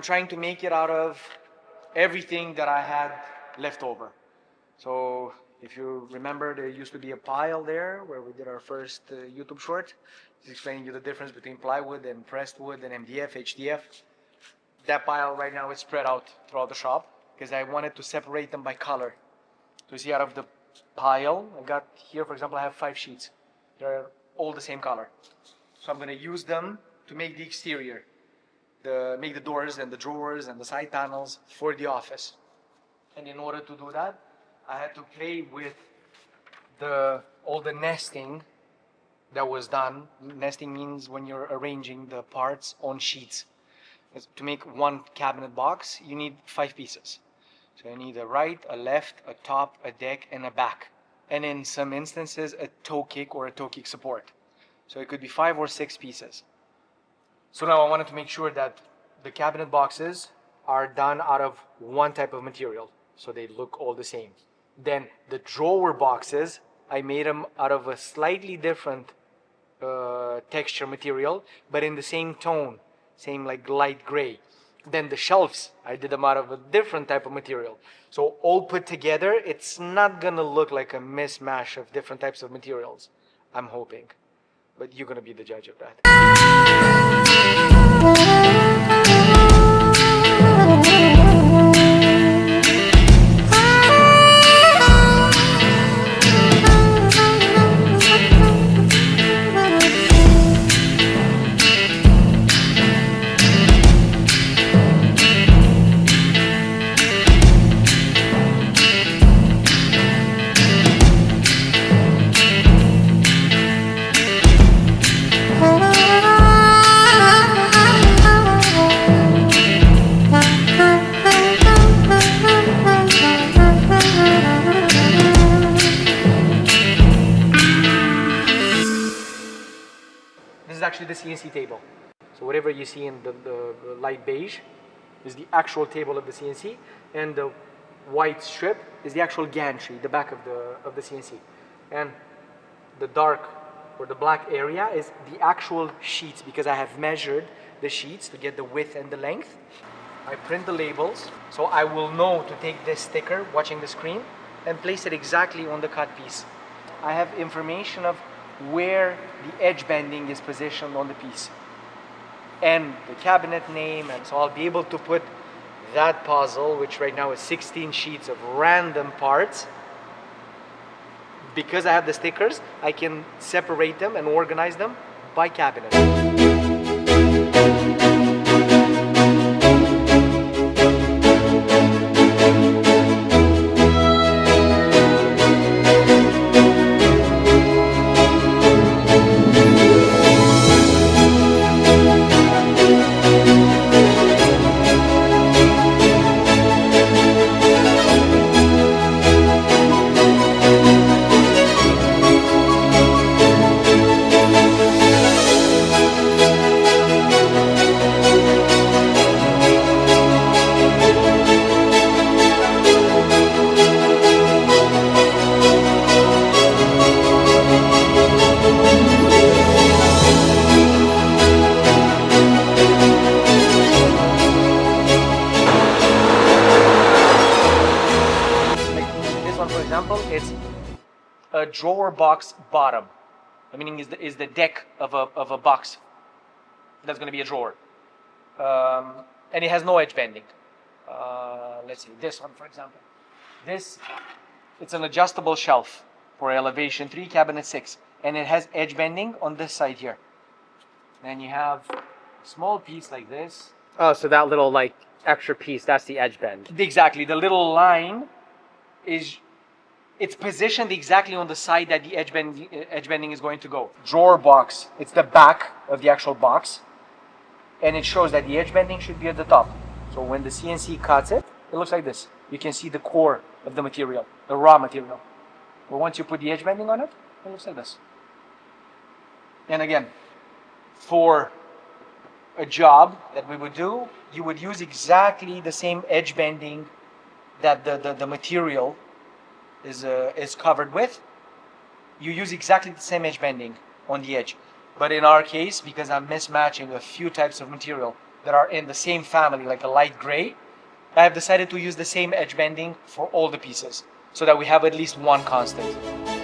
trying to make it out of everything that I had left over. So if you remember, there used to be a pile there where we did our first YouTube short. It's explaining you the difference between plywood and pressed wood and MDF, HDF. That pile right now is spread out throughout the shop because I wanted to separate them by color. So you see, out of the pile, I got here, for example, I have 5 sheets. They're all the same color. So I'm going to use them to make the exterior, make the doors and the drawers and the side panels for the office. And in order to do that, I had to play with all the nesting that was done. Nesting means when you're arranging the parts on sheets. To make one cabinet box, you need 5 pieces. So you need a right, a left, a top, a deck, and a back. And in some instances, a toe kick or a toe kick support. So it could be 5 or 6 pieces. So now I wanted to make sure that the cabinet boxes are done out of one type of material, so they look all the same. Then the drawer boxes, I made them out of a slightly different texture material, but in the same tone, same like light gray. Then the shelves, I did them out of a different type of material. So all put together, it's not gonna look like a mismatch of different types of materials, I'm hoping. But you're gonna be the judge of that. Actually the CNC table. So whatever you see in the light beige is the actual table of the CNC, and the white strip is the actual gantry, the back of the CNC. And the dark or the black area is the actual sheets, because I have measured the sheets to get the width and the length. I print the labels, so I will know to take this sticker watching the screen and place it exactly on the cut piece. I have information of where the edge bending is positioned on the piece and the cabinet name, and so I'll be able to put that puzzle, which right now is 16 sheets of random parts. Because I have the stickers, I can separate them and organize them by cabinet. It's a drawer box bottom, meaning is the deck of a box. That's going to be a drawer, and it has no edge bending. Let's see this one, for example. It's an adjustable shelf for elevation 3, cabinet 6, and it has edge bending on this side here. Then you have a small piece like this. Oh, so that little like extra piece, that's the edge bend. Exactly, the little line it's positioned exactly on the side that the edge bending is going to go. Drawer box, it's the back of the actual box, and it shows that the edge bending should be at the top. So when the CNC cuts it, it looks like this. You can see the core of the material, the raw material. But once you put the edge bending on it, it looks like this. And again, for a job that we would do, you would use exactly the same edge bending that the material is covered with. You use exactly the same edge bending on the edge. But in our case, because I'm mismatching a few types of material that are in the same family, like a light gray, I have decided to use the same edge bending for all the pieces so that we have at least one constant.